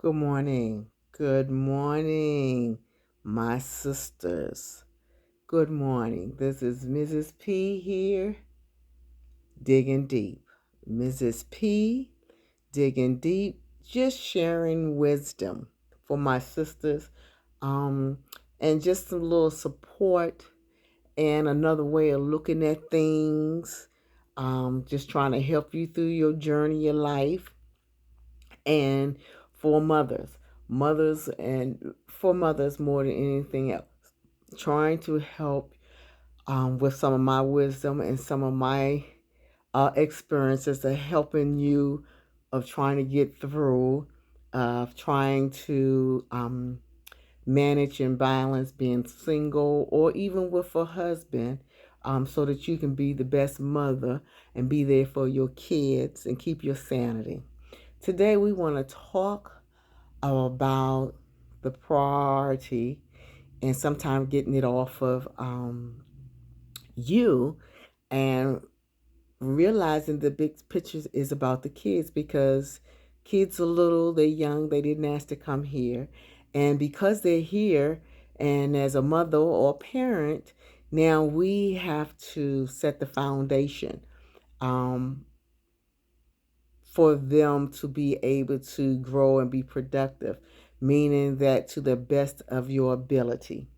Good morning. Good morning, my sisters. Good morning. This is Mrs. P here, digging deep. Mrs. P, digging deep, just sharing wisdom for my sisters, um, and just some little support and another way of looking at things. Just trying to help you through your journey of life and for mothers and for mothers more than anything else, trying to help with some of my wisdom and some of my experiences of helping you of trying to get through, of trying to manage and balance being single or even with a husband, so that you can be the best mother and be there for your kids and keep your sanity. Today, we want to talk about the priority and sometimes getting it off of you and realizing the big picture is about the kids because kids are little, they're young, they didn't ask to come here. And because they're here, and as a mother or parent, now we have to set the foundation. Um, for them to be able to grow and be productive, meaning that to the best of your ability.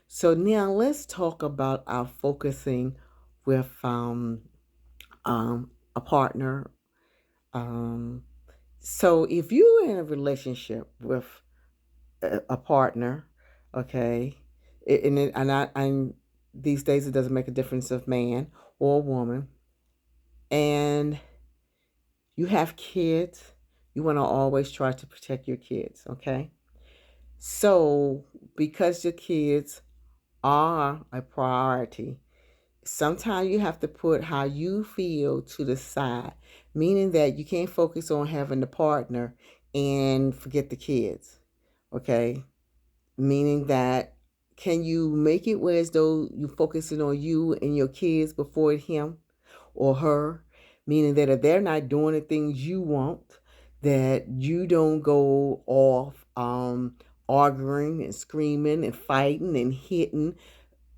So now let's talk about our focusing with a partner. Um, so if you're in a relationship with a partner, okay, and these days it doesn't make a difference of man or woman, and you have kids, you want to always try to protect your kids, okay? So, because your kids are a priority, sometimes you have to put how you feel to the side, meaning that you can't focus on having the partner and forget the kids, okay? Meaning that can you make it where as though you focusing on you and your kids before him or her, meaning that if they're not doing the things you want, that you don't go off arguing and screaming and fighting and hitting.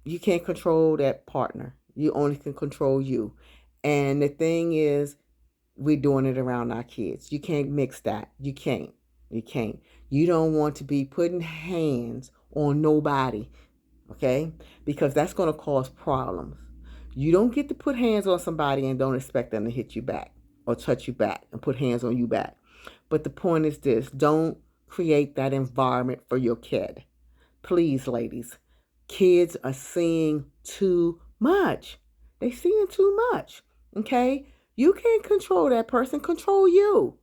You can't control that partner. You only can control you. And the thing is, we're doing it around our kids. You can't mix that. You can't. You can't. You don't want to be putting hands on nobody, okay? Because that's going to cause problems. You don't get to put hands on somebody and don't expect them to hit you back or touch you back and put hands on you back. But the point is this, don't create that environment for your kid. Please, ladies, kids are seeing too much. They seeing too much, okay? You can't control that person. Control you.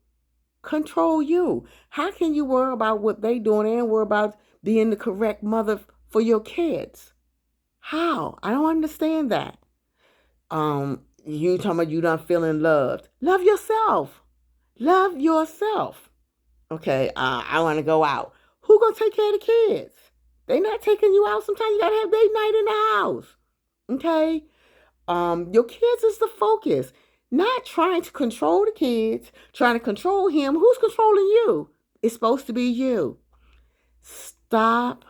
Control you. How can you worry about what they doing and worry about being the correct mother for your kids? How? I don't understand that. You talking about you not feeling loved. Love yourself. Love yourself. Okay, I want to go out. Who gonna take care of the kids? They not taking you out. Sometimes you gotta have date night in the house. Okay? Your kids is the focus. Not trying to control the kids, trying to control him. Who's controlling you? It's supposed to be you. Stop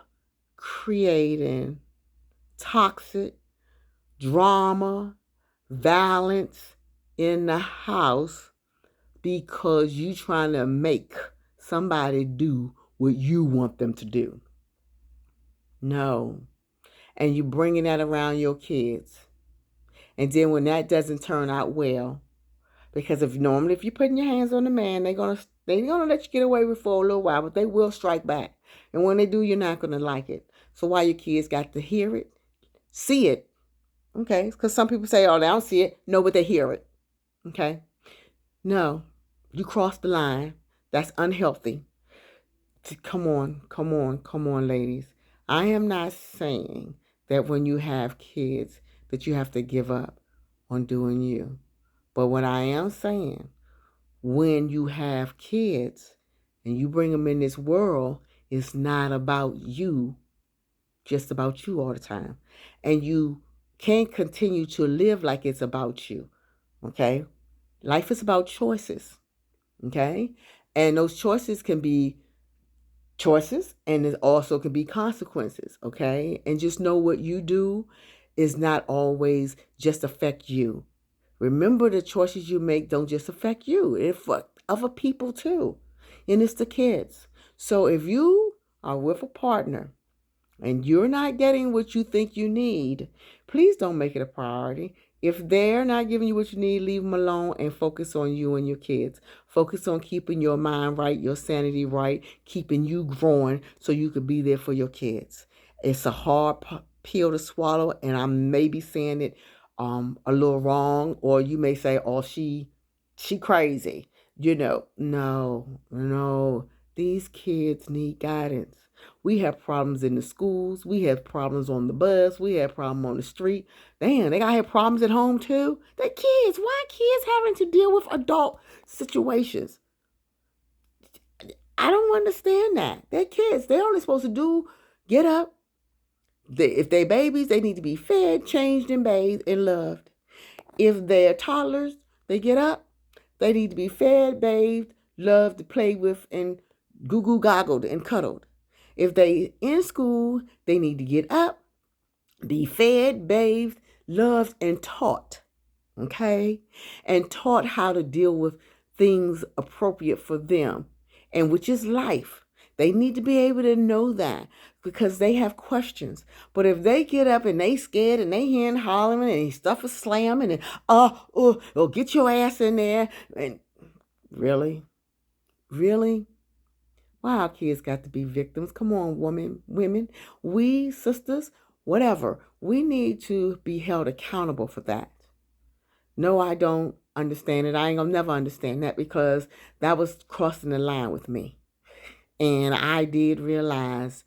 creating toxic drama, violence in the house because you trying to make somebody do what you want them to do. No. And you bringing that around your kids. And then when that doesn't turn out well, because if normally if you're putting your hands on the man, they're gonna let you get away with it for a little while, but they will strike back. And when they do, you're not gonna like it. So why your kids got to hear it, see it, okay? Because some people say, "Oh, they don't see it." No, but they hear it, okay? No, you crossed the line. That's unhealthy. Come on, come on, come on, ladies. I am not saying that when you have kids that you have to give up on doing you. But what I am saying, when you have kids and you bring them in this world, it's not about you, just about you all the time. And you can't continue to live like it's about you. Okay? Life is about choices. Okay? And those choices can be choices, and it also can be consequences, okay? And just know what you do is not always just affect you. Remember, the choices you make don't just affect you, it affects other people too. And it's the kids. So if you are with a partner and you're not getting what you think you need, please don't make it a priority. If they're not giving you what you need, leave them alone and focus on you and your kids. Focus on keeping your mind right, your sanity right, keeping you growing so you can be there for your kids. It's a hard pill to swallow, and I may be saying it a little wrong, or you may say, "Oh, she crazy." No. These kids need guidance. We have problems in the schools. We have problems on the bus. We have problems on the street. Damn, they got have problems at home too. They're kids. Why are kids having to deal with adult situations? I don't understand that. They're kids. They're only supposed to get up. If they're babies, they need to be fed, changed, and bathed and loved. If they're toddlers, they get up. They need to be fed, bathed, loved, played with, and goo goo goggled and cuddled. If they in school, they need to get up, be fed, bathed, loved, and taught. Okay? And taught how to deal with things appropriate for them, and which is life. They need to be able to know that because they have questions. But if they get up and they scared and they hearing hollering and stuff is slamming and get your ass in there, and really, really, why our kids got to be victims? Come on, women, we sisters, whatever. We need to be held accountable for that. No, I don't understand it. I ain't gonna never understand that because that was crossing the line with me. And I did realize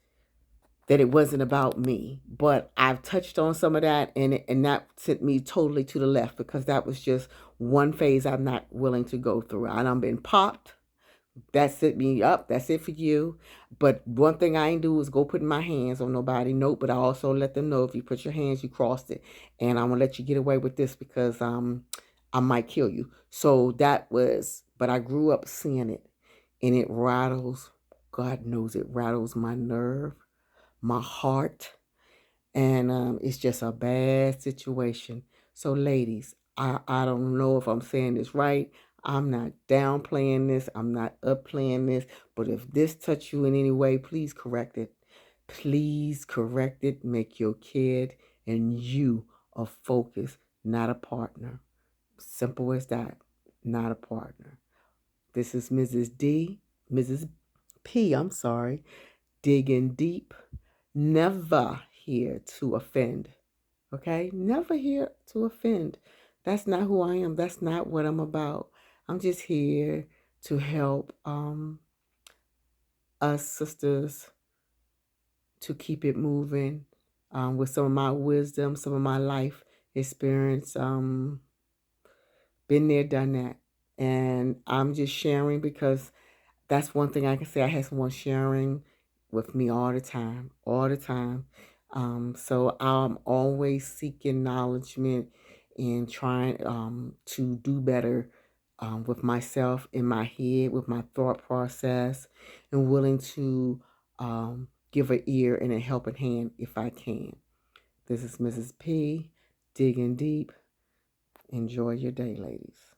that it wasn't about me. But I've touched on some of that, and that sent me totally to the left because that was just one phase I'm not willing to go through. I done been popped. That set me up. That's it for you. But one thing I ain't do is go putting my hands on nobody. Nope. But I also let them know if you put your hands, you crossed it, and I'm gonna let you get away with this because I might kill you. So that was. But I grew up seeing it, and it rattles. God knows it rattles my nerve, my heart, and it's just a bad situation. So, ladies, I don't know if I'm saying this right. I'm not downplaying this. I'm not upplaying this. But if this touch you in any way, please correct it. Please correct it. Make your kid and you a focus, not a partner. Simple as that. Not a partner. This is Mrs. P. I'm sorry. Digging deep. Never here to offend. Okay? Never here to offend. That's not who I am. That's not what I'm about. I'm just here to help us sisters to keep it moving with some of my wisdom, some of my life experience. Been there, done that. And I'm just sharing because that's one thing I can say. I have someone sharing with me all the time, all the time. So I'm always seeking acknowledgement and trying to do better with myself in my head, with my thought process, and willing to give an ear and a helping hand if I can. This is Mrs. P, digging deep. Enjoy your day, ladies.